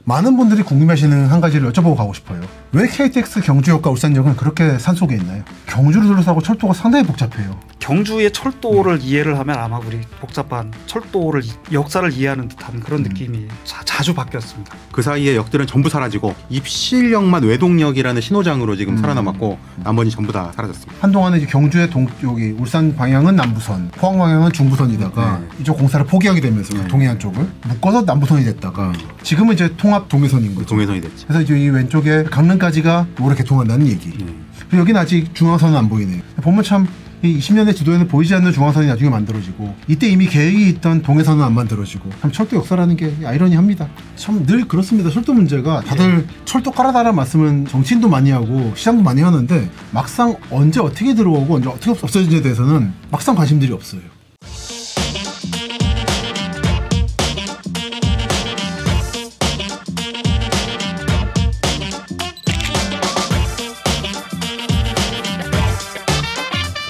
많은 분들이 궁금해하시는 한 가지를 여쭤보고 가고 싶어요. 왜 KTX 경주역과 울산역은 그렇게 산속에 있나요? 경주를 둘러싸고 철도가 상당히 복잡해요. 경주의 철도를 이해를 하면 아마 우리 복잡한 철도를 역사를 이해하는 듯한 그런 느낌이 자주 바뀌었습니다. 그 사이에 역들은 전부 사라지고 입실역만 외동역이라는 신호장으로 지금 살아남았고 나머지 전부 다 사라졌습니다. 한동안은 이제 경주의 여기 울산 방향은 남부선, 포항 방향은 중부선이다가 이쪽 공사를 포기하게 되면서 동해안 쪽을 묶어서 남부선이 됐다가 지금은 이제 통합 동해선인 거죠. 동해선이 됐죠. 그래서 이제 이 왼쪽에 강릉까지가 올해 개통한다는 얘기. 그리고 여기는 아직 중앙선은 안 보이네요. 보면 참 이 20년의 지도에는 보이지 않는 중앙선이 나중에 만들어지고 이때 이미 계획이 있던 동해선은 안 만들어지고 참 철도 역사라는 게 아이러니합니다. 참 늘 그렇습니다. 철도 문제가 다들 철도 깔아달라는 말씀은 정치인도 많이 하고 시장도 많이 하는데 막상 언제 어떻게 들어오고 언제 어떻게 없어지는지에 대해서는 막상 관심들이 없어요.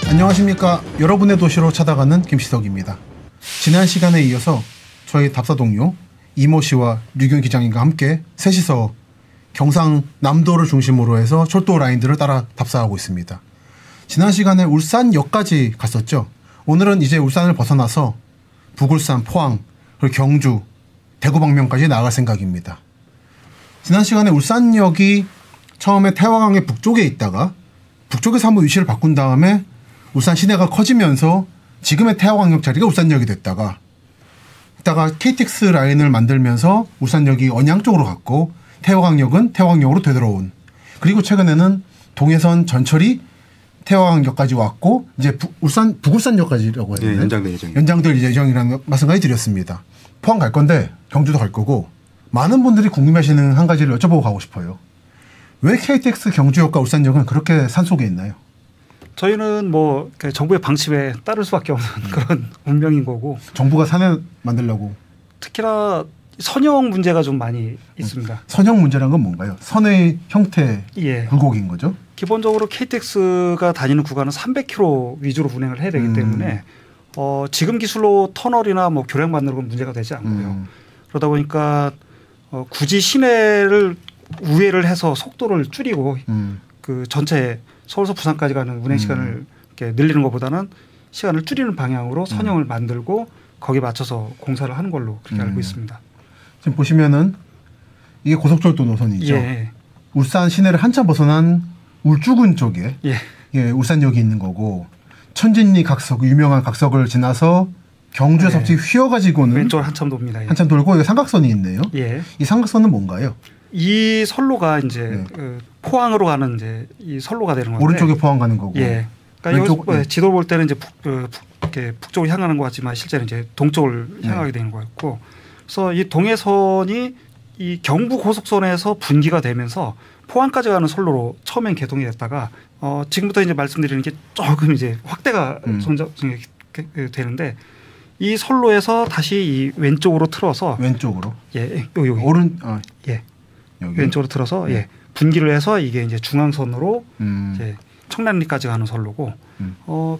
안녕하십니까. 여러분의 도시로 찾아가는 김시석입니다. 지난 시간에 이어서 저희 답사 동료 이모 씨와 류경 기장님과 함께 셋이서 경상남도를 중심으로 해서 철도 라인들을 따라 답사하고 있습니다. 지난 시간에 울산역까지 갔었죠. 오늘은 이제 울산을 벗어나서 북울산, 포항, 그리고 경주, 대구 방면까지 나아갈 생각입니다. 지난 시간에 울산역이 처음에 태화강의 북쪽에 있다가 북쪽에서 한번 위치를 바꾼 다음에 울산 시내가 커지면서 지금의 태화강역 자리가 울산역이 됐다가 KTX 라인을 만들면서 울산역이 언양 쪽으로 갔고 태화강역은 태화강역으로 되돌아온, 그리고 최근에는 동해선 전철이 태화강역까지 왔고 이제 북울산역까지라고 해야 되나요? 연장될 예정이라는 말씀까지 드렸습니다. 포항 갈 건데 경주도 갈 거고 많은 분들이 궁금해하시는 한 가지를 여쭤보고 가고 싶어요. 왜 KTX 경주역과 울산역은 그렇게 산속에 있나요? 저희는 뭐 정부의 방침에 따를 수밖에 없는 그런 운명인 거고. 정부가 산에 만들려고. 특히나 선형 문제가 좀 많이 있습니다. 선형 문제란 건 뭔가요? 선의 형태 굴곡인 거죠? 기본적으로 KTX가 다니는 구간은 300km 위주로 운행을 해야 되기 때문에 지금 기술로 터널이나 뭐 교량 만드는 건 문제가 되지 않고요. 그러다 보니까 굳이 시내를 우회를 해서 속도를 줄이고 그 전체 서울에서 부산까지 가는 운행 시간을 이렇게 늘리는 것보다는 시간을 줄이는 방향으로 선형을 만들고 거기에 맞춰서 공사를 하는 걸로 그렇게 알고 있습니다. 지금 보시면은 이게 고속철도 노선이죠. 울산 시내를 한참 벗어난 울주군 쪽에 울산역이 있는 거고, 천진리 각석, 유명한 각석을 지나서 경주에서 갑자기 휘어가지고는 왼쪽으로 한참 돕니다. 한참 돌고 여기 삼각선이 있네요. 이 삼각선은 뭔가요? 이 선로가 이제 포항으로 가는 이제 이 선로가 되는 건데, 오른쪽에 포항 가는 거고. 그러니까 여기 지도 볼 때는 이제 이렇게 북쪽을 향하는 것 같지만 실제는 이제 동쪽을 향하게 되는 거였고, 그래서 이 동해선이 이 경부 고속선에서 분기가 되면서 포항까지 가는 선로로 처음엔 개통이 됐다가 지금부터 이제 말씀드리는 게 조금 이제 확대가 되는데, 이 선로에서 다시 이 왼쪽으로 틀어서 여기 왼쪽으로 틀어서 분기를 해서 이게 이제 중앙선으로 이제 청량리까지 가는 선로고,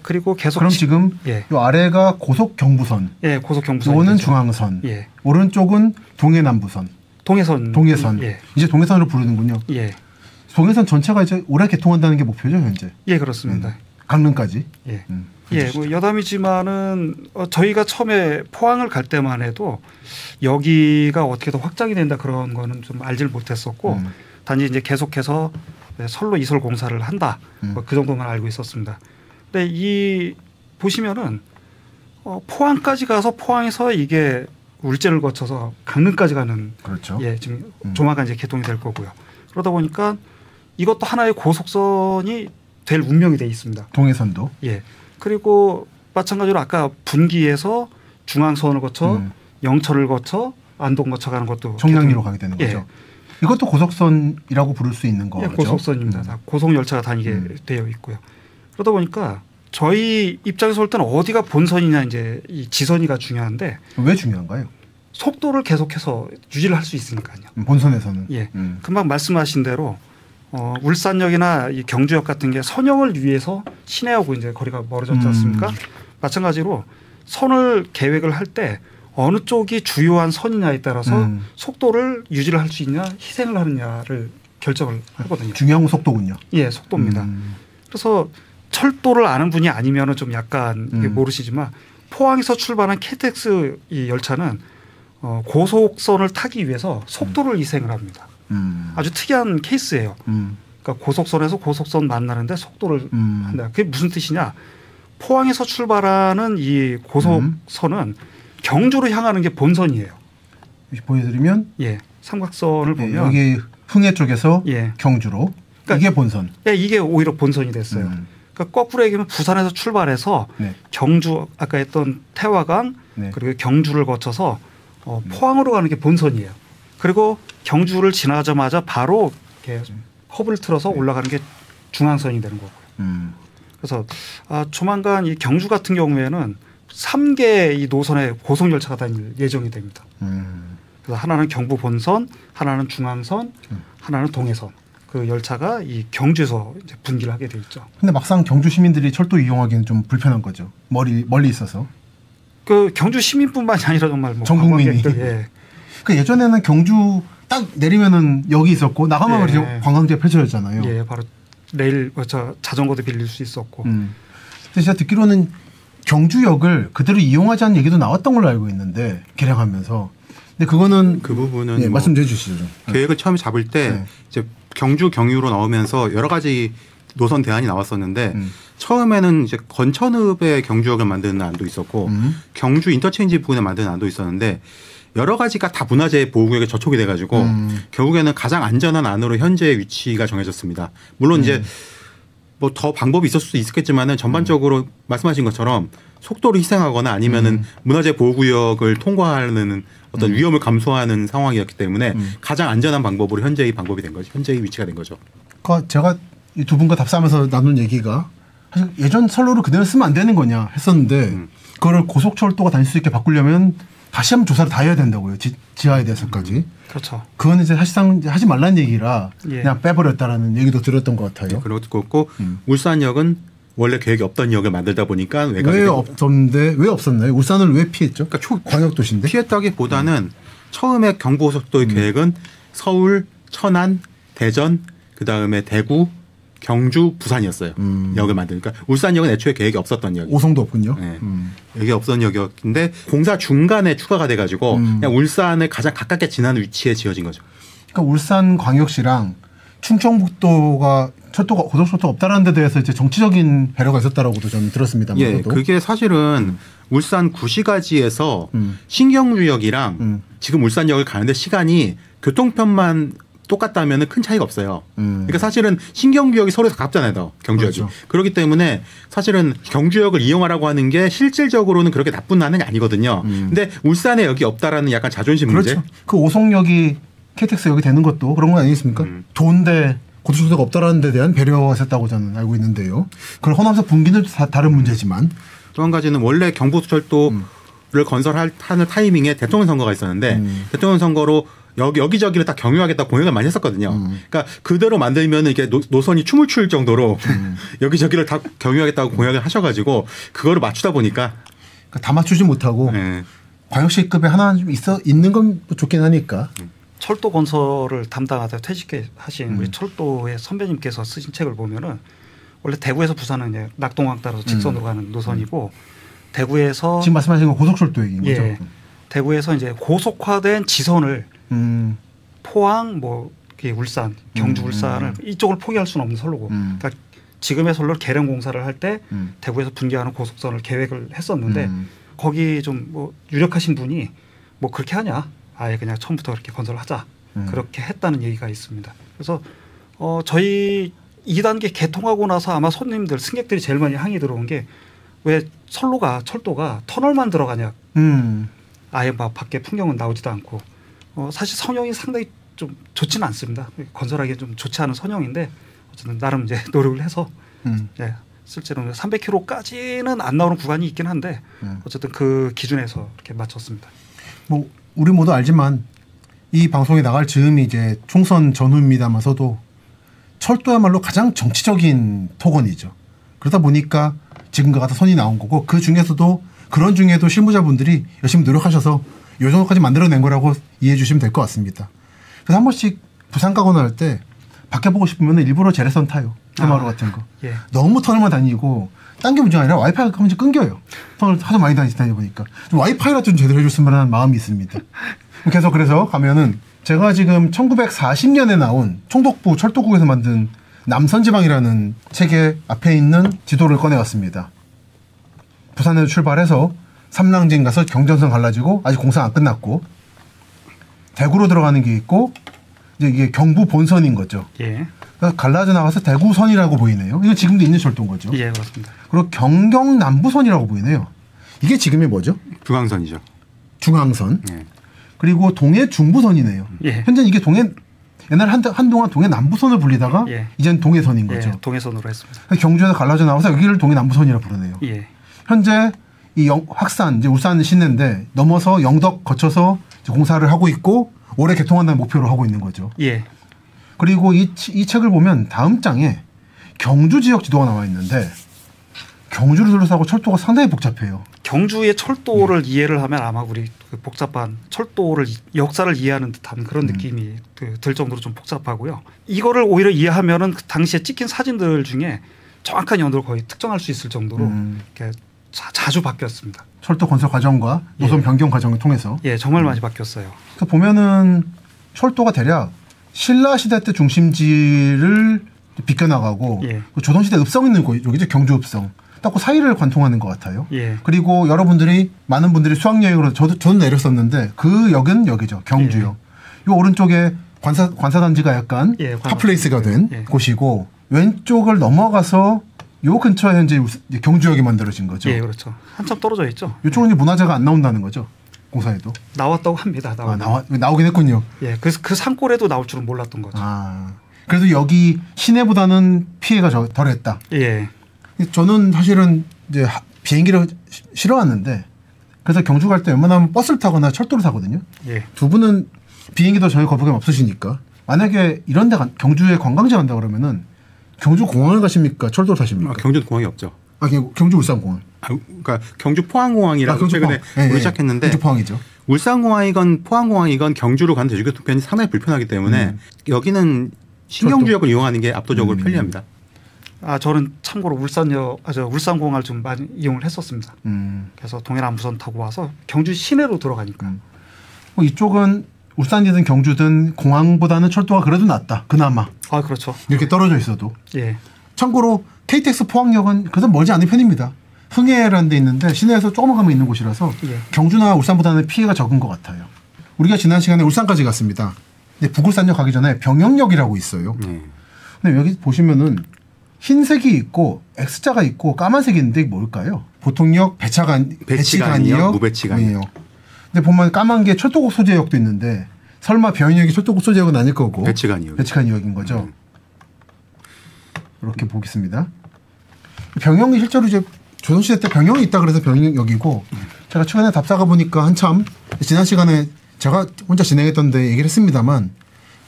그리고 계속 그럼 지금 요 아래가 고속 경부선, 고속 경부선, 요거는 중앙선, 오른쪽은 동해남부선, 동해선. 이제 동해선으로 부르는군요. 동해선 전체가 이제 올해 개통한다는 게 목표죠, 현재. 그렇습니다. 강릉까지. 뭐 여담이지만은 저희가 처음에 포항을 갈 때만 해도 여기가 어떻게 더 확장이 된다 그런 거는 좀 알지를 못했었고, 단지 이제 계속해서 선로 이설 공사를 한다, 그 정도만 알고 있었습니다. 근데 이 보시면은 포항까지 가서 포항에서 이게 울진을 거쳐서 강릉까지 가는, 지금 조만간 이제 개통이 될 거고요. 그러다 보니까 이것도 하나의 고속선이 될 운명이 돼 있습니다. 동해선도. 그리고 마찬가지로 아까 분기에서 중앙선을 거쳐 영천을 거쳐 안동 거쳐가는 것도 청량리로 가게 되는 거죠. 이것도 고속선이라고 부를 수 있는 거죠. 고속선입니다. 다 고속 열차가 다니게 되어 있고요. 그러다 보니까 저희 입장에서 볼 때는 어디가 본선이냐 이제 이 지선이가 중요한데, 왜 중요한가요? 속도를 계속해서 유지를 할 수 있으니까요. 본선에서는. 금방 말씀하신 대로 울산역이나 이 경주역 같은 게 선형을 위해서 시내하고 이제 거리가 멀어졌지 않습니까? 마찬가지로 선을 계획을 할 때 어느 쪽이 주요한 선이냐에 따라서 속도를 유지를 할 수 있냐 희생을 하느냐를 결정을 하거든요. 중요한 건 속도군요. 예, 속도입니다. 그래서 철도를 아는 분이 아니면은 좀 약간 모르시지만 포항에서 출발한 KTX 이 열차는 고속선을 타기 위해서 속도를 희생을 합니다. 아주 특이한 케이스예요. 그러니까 고속선에서 고속선 만나는데 속도를 한다. 그게 무슨 뜻이냐? 포항에서 출발하는 이 고속선은 경주로 향하는 게 본선이에요. 보여드리면 예, 삼각선을 보면 여기 흥해 쪽에서 예. 경주로 그러니까 이게 본선. 예, 이게 오히려 본선이 됐어요. 그러니까 거꾸로 얘기하면 부산에서 출발해서 네. 경주 아까 했던 태화강 네. 그리고 경주를 거쳐서 포항으로 가는 게 본선이에요. 그리고 경주를 지나자마자 바로 이렇게 허브를 틀어서 올라가는 게 중앙선이 되는 거고요. 그래서 조만간 이 경주 같은 경우에는 3개 이 노선에 고속열차가 다닐 예정이 됩니다. 그래서 하나는 경부 본선, 하나는 중앙선, 하나는 동해선. 그 열차가 이 경주에서 이제 분기를 하게 돼 있죠. 근데 막상 경주 시민들이 철도 이용하기는 좀 불편한 거죠. 멀리 있어서. 그 경주 시민뿐만이 아니라 정말 뭐 전 국민이. 예. 그 예전에는 경주 딱 내리면은 여기 있었고 나가면 예. 이제 관광지가 펼쳐졌잖아요. 예, 바로 내일 자전거도 빌릴 수 있었고. 근데 제가 듣기로는 경주역을 그대로 이용하지 않는 얘기도 나왔던 걸로 알고 있는데 개량하면서. 근데 그거는 그 부분은 예, 말씀 해 주시죠. 좀. 계획을 처음에 잡을 때 이제 경주 경유로 나오면서 여러 가지 노선 대안이 나왔었는데 처음에는 이제 건천읍에 경주역을 만드는 안도 있었고 경주 인터체인지 부근에 만드는 안도 있었는데 여러 가지가 다 문화재 보호구역에 저촉이 돼가지고 결국에는 가장 안전한 안으로 현재 위치가 정해졌습니다. 물론 이제 뭐 더 방법이 있을 수도 있겠지만은 전반적으로 말씀하신 것처럼 속도를 희생하거나 아니면은 문화재 보호구역을 통과하는 어떤 위험을 감수하는 상황이었기 때문에 가장 안전한 방법으로 현재의 방법이 된 거죠. 현재의 위치가 된 거죠. 그러니까 제가 이 두 분과 답사하면서 나눈 얘기가 사실 예전 선로를 그대로 쓰면 안 되는 거냐 했었는데 그거를 고속철도가 다닐 수 있게 바꾸려면 다시 한번 조사를 다 해야 된다고요. 지하에 대해서까지. 그렇죠. 그건 이제 사실상 하지 말라는 얘기라 예. 그냥 빼버렸다라는 얘기도 들었던 것 같아요. 그런 것도 그렇고 울산역은 원래 계획이 없던 역을 만들다 보니까 왜 없었는데 왜 없었나요? 울산을 왜 피했죠? 그러니까 광역도시인데 피했다기보다는 처음에 경부고속도의 계획은 서울, 천안, 대전, 그 다음에 대구, 경주, 부산이었어요. 역을 만드니까 울산역은 애초에 계획이 없었던 역이에요. 오송도 없군요. 네. 여기 없던 역이었는데 공사 중간에 추가가 돼가지고 그냥 울산을 가장 가깝게 지나는 위치에 지어진 거죠. 그러니까 울산 광역시랑 충청북도가 철도가 고속철도가 없다라는 데 대해서 이제 정치적인 배려가 있었다라고도 저는 들었습니다만. 예, 그게 사실은 울산 구시가지에서 신경주역이랑 지금 울산역을 가는데 시간이 교통편만 똑같다면 큰 차이가 없어요. 그러니까 사실은 신경주역이 서울에서 가깝잖아요. 경주역이. 그렇죠. 그렇기 때문에 사실은 경주역을 이용하라고 하는 게 실질적으로는 그렇게 나쁜 나는 아니거든요. 근데 울산에 여기 없다라는 약간 자존심 문제. 그렇죠. 그 오송역이 KTX역이 되는 것도 그런 거 아니겠습니까? 좋은데 고속철도가 없다라는 데 대한 배려가 있었다고 저는 알고 있는데요. 그걸 호남선 분기는 다른 문제지만. 또 한 가지는 원래 경부철도를 건설하는 타이밍에 대통령 선거가 있었는데 대통령 선거로 여기저기를 다 경유하겠다 공약을 많이 했었거든요. 그러니까 그대로 만들면 이게 노선이 춤을 출 정도로 여기저기를 다 경유하겠다고 공약을 하셔가지고 그거를 맞추다 보니까 그러니까 다 맞추지 못하고 네. 광역시급에 하나 좀 있는 건 좋긴 하니까. 철도 건설을 담당하다 퇴직하신 우리 철도의 선배님께서 쓰신 책을 보면은 원래 대구에서 부산은 이제 낙동강 따라서 직선으로 가는 노선이고 대구에서 지금 말씀하신 건 고속철도 얘기인 거죠. 예, 대구에서 이제 고속화된 지선을 포항, 울산, 경주, 울산을 이쪽을 포기할 수는 없는 선로고. 그러니까 지금의 선로를 개량 공사를 할 때 대구에서 분기하는 고속선을 계획을 했었는데 거기 좀 유력하신 분이 그렇게 하냐? 아예 그냥 처음부터 그렇게 건설하자. 그렇게 했다는 얘기가 있습니다. 그래서 저희 2단계 개통하고 나서 아마 손님들, 승객들이 제일 많이 항의 들어온 게 왜 철도가 터널만 들어가냐? 아예 막 밖에 풍경은 나오지도 않고. 사실 선형이 상당히 좀 좋지는 않습니다. 건설하기 좀 좋지 않은 선형인데 어쨌든 나름 이제 노력을 해서 예, 실제로는 300km까지는 안 나오는 구간이 있긴 한데 어쨌든 그 기준에서 이렇게 맞췄습니다. 우리 모두 알지만 이 방송에 나갈 즈음이 이제 총선 전후입니다만서도 철도야말로 가장 정치적인 토건이죠. 그러다 보니까 지금과 같은 선이 나온 거고 그 중에서도 그런 중에도 실무자분들이 열심히 노력하셔서 이 정도까지 만들어낸 거라고 이해해 주시면 될 것 같습니다. 그래서 한 번씩 부산 가거나 할 때 밖에 보고 싶으면 일부러 제레선 타요. 테마로 같은 거. 예. 너무 너무 터널만 다니고 딴 게 문제가 아니라 와이파이가 가끔씩 끊겨요. 터널 하도 많이 다니다 보니까. 좀 와이파이라도 좀 제대로 해줬으면 하는 마음이 있습니다. 계속 그래서 가면은 제가 지금 1940년에 나온 총독부 철도국에서 만든 남선지방이라는 책의 앞에 있는 지도를 꺼내왔습니다. 부산에서 출발해서 삼랑진 가서 경전선 갈라지고 아직 공사 안 끝났고 대구로 들어가는 게 있고 이제 이게 경부 본선인 거죠. 예. 그래서 갈라져 나와서 대구선이라고 보이네요. 이거 지금도 있는 철도인 거죠. 예, 그렇습니다. 그리고 경경 남부선이라고 보이네요. 이게 지금의 뭐죠? 중앙선이죠. 중앙선. 예. 그리고 동해 중부선이네요. 예. 현재 이게 옛날 한동안 동해 남부선을 불리다가 예. 이제는 동해선인 거죠. 예, 동해선으로 했습니다. 경주에서 갈라져 나와서 여기를 동해 남부선이라고 부르네요. 예. 현재 이 확산 이제 울산 시내인데 넘어서 영덕 거쳐서 이제 공사를 하고 있고 올해 개통한다는 목표로 하고 있는 거죠. 예. 그리고 이 책을 보면 다음 장에 경주 지역 지도가 나와 있는데 경주를 둘러싸고 철도가 상당히 복잡해요. 경주의 철도를 이해를 하면 아마 우리 그 복잡한 철도를 역사를 이해하는 듯한 그런 느낌이 들 정도로 좀 복잡하고요. 이거를 오히려 이해하면은 그 당시에 찍힌 사진들 중에 정확한 연도를 거의 특정할 수 있을 정도로 이렇게 자주 바뀌었습니다. 철도 건설 과정과 노선 변경 과정을 통해서. 예, 정말 많이 바뀌었어요. 그래서 보면은 철도가 대략 신라 시대 때 중심지를 비껴나가고 예. 조선시대 읍성 있는 곳 여기죠. 경주 읍성. 딱 그 사이를 관통하는 것 같아요. 예. 그리고 여러분들이 많은 분들이 수학여행으로 저는 내렸었는데 그 역은 여기죠. 경주역. 이 오른쪽에 관사단지가 약간 예, 핫플레이스가 된 예. 곳이고 왼쪽을 넘어가서 요 근처에 현재 경주역이 만들어진 거죠. 예, 그렇죠. 한참 떨어져 있죠. 이쪽은 이제 문화재가 안 나온다는 거죠. 공사에도. 나왔다고 합니다. 나오긴 했군요. 예, 그래서 그 산골에도 나올 줄은 몰랐던 거죠. 그래도 여기 시내보다는 피해가 덜했다. 예. 저는 사실은 이제 비행기를 싫어하는데 그래서 경주 갈 때 웬만하면 버스를 타거나 철도를 타거든요. 예. 두 분은 비행기도 전혀 거부감 없으시니까 만약에 이런 데 경주에 관광지 간다 그러면은 경주 공항을 가십니까? 철도를 타십니까? 경주 공항이 없죠. 경주 울산공항. 그러니까 경주 포항공항이라고 최근에 우리 시작했는데 경주 포항이죠. 울산공항이건 포항공항이건 경주로 가는 대중교통편이 상당히 불편하기 때문에 여기는 신경주역을 이용하는 게 압도적으로 편리합니다. 저는 참고로 울산공항을 좀 많이 이용을 했었습니다. 그래서 동해남부선 타고 와서 경주 시내로 들어가니까. 이쪽은 울산이든 경주든 공항보다는 철도가 그래도 낫다. 그나마. 그렇죠. 이렇게 떨어져 있어도. 예. 참고로 KTX 포항역은 그래도 멀지 않은 편입니다. 흥해라는 데 있는데 시내에서 조금만 가면 있는 곳이라서 예. 경주나 울산보다는 피해가 적은 것 같아요. 우리가 지난 시간에 울산까지 갔습니다. 근데 북울산역 가기 전에 병영역이라고 있어요. 근데 여기 보시면은 흰색이 있고 X자가 있고 까만색이 있는데 이게 뭘까요? 보통역, 배치간이역, 무배치간이역. 근데 보면 까만 게 철도국 소재역도 있는데 설마 병영역이 철도국 소재역은 아닐 거고 배치간이역인 거죠. 이렇게 보겠습니다. 병영이 실제로 이제 조선시대 때 병영이 있다 그래서 병영역이고 제가 최근에 답사가 보니까 한참 지난 시간에 제가 혼자 진행했던 데 얘기를 했습니다만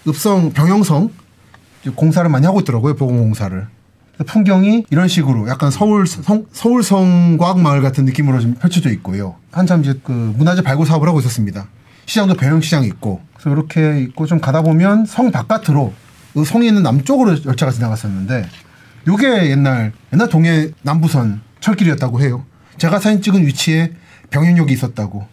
읍성 병영성 공사를 많이 하고 있더라고요. 보건공사를. 풍경이 이런 식으로 약간 서울성 과학마을 같은 느낌으로 좀 펼쳐져 있고요. 한참 이제 그 문화재 발굴 사업을 하고 있었습니다. 시장도 병영시장이 있고 그래서 이렇게 있고 좀 가다 보면 성 바깥으로 성이 있는 남쪽으로 열차가 지나갔었는데 이게 옛날 동해 남부선 철길이었다고 해요. 제가 사진 찍은 위치에 병영역이 있었다고.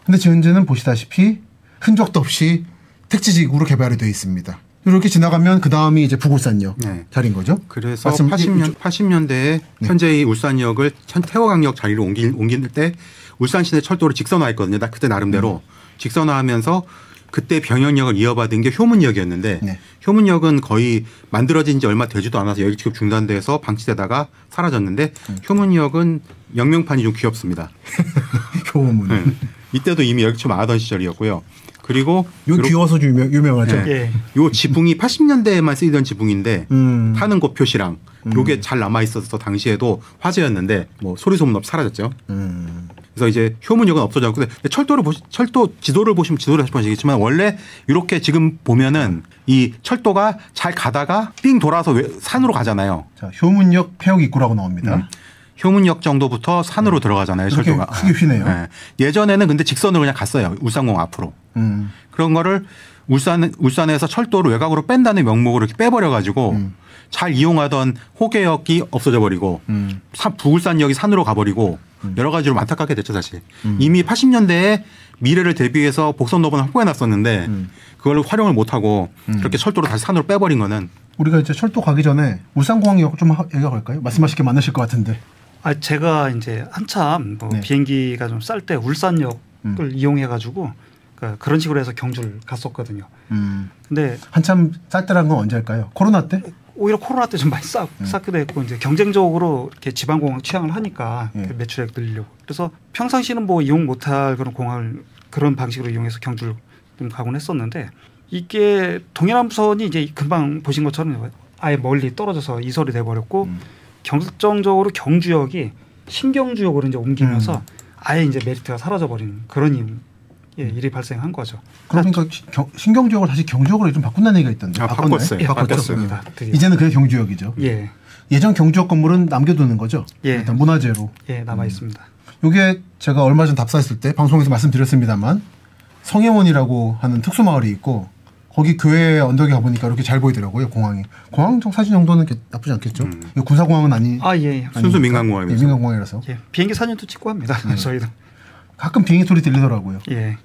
근데 현재는 보시다시피 흔적도 없이 택지지구로 개발이 되어 있습니다. 이렇게 지나가면 그 다음이 이제 북울산역 자리인 거죠. 그래서 80년대에 현재의 울산역을 태화강역 자리로 옮길 때 울산시내 철도를 직선화했거든요. 그때 나름대로 직선화하면서 그때 병영역을 이어받은 게 효문역이었는데 효문역은 거의 만들어진 지 얼마 되지도 않아서 여기 지금 중단돼서 방치되다가 사라졌는데 효문역은 영명판이 좀 귀엽습니다. 효문. 이때도 이미 여기 좀 많았던 시절이었고요. 그리고 요 귀여워서 유명하죠. 요 지붕이 80년대에만 쓰이던 지붕인데 타는 곳 표시랑 요게 잘 남아 있어서 당시에도 화제였는데 뭐 소리 소문 없이 사라졌죠. 그래서 이제 효문역은 없어졌고 근데 철도 지도를 보시면 지도를 하시겠지만 원래 이렇게 지금 보면은 이 철도가 잘 가다가 삥 돌아서 산으로 가잖아요. 자, 효문역 폐역 입구라고 나옵니다. 효문역 정도부터 산으로 들어가잖아요. 철도가. 크게 휘네요. 네. 예전에는 근데 직선으로 그냥 갔어요. 울산공항 앞으로. 그런 거를 울산에서 철도를 외곽으로 뺀다는 명목으로 이렇게 빼버려가지고 잘 이용하던 호계역이 없어져 버리고 부울산역이 산으로 가버리고 여러 가지로 안타깝게 됐죠 사실. 이미 80년대에 미래를 대비해서 복선로변을 확보해놨었는데 그걸 활용을 못하고 그렇게 철도로 다시 산으로 빼버린 거는. 우리가 이제 철도 가기 전에 울산공항역 좀 얘기가 갈까요? 말씀하실 게 많으실 것 같은데. 제가 이제 한참 뭐 비행기가 좀 쌀 때 울산역을 이용해가지고 그런 식으로 해서 경주를 갔었거든요. 근데 한참 쌀 때라는 건 언제일까요? 코로나 때? 오히려 코로나 때 좀 많이 쌓기도 했고 이제 경쟁적으로 이렇게 지방공항 취향을 하니까 매출액 늘리려고. 그래서 평상시는 뭐 이용 못할 그런 공항을 그런 방식으로 이용해서 경주를 좀 가곤 했었는데 이게 동해남부선이 이제 금방 보신 것처럼 아예 멀리 떨어져서 이설이 돼버렸고 결정적으로 경주역이 신경주역으로 이제 옮기면서 아예 이제 메리트가 사라져버리는 그런 일이 발생한 거죠. 그러니까 신경주역을 다시 경주역으로 좀 바꾼다는 얘기가 있던데. 바꿨어요. 예, 바꿨습니다. 이제는 그게 경주역이죠. 예. 예전 경주역 건물은 남겨두는 거죠. 예. 일단 문화재로. 예, 남아 있습니다. 이게 제가 얼마 전 답사했을 때 방송에서 말씀드렸습니다만 성혜원이라고 하는 특수마을이 있고 거기 교회 언덕에 가보니까 이렇게 잘 보이더라고요. 공항이. 공항 사진 정도는 나쁘지 않겠죠. 군사공항은 예. 순수 민간공항이라서. 예, 민간공항이라서. 예. 비행기 사진도 찍고 합니다. 저희도. 가끔 비행기 소리 들리더라고요. 예.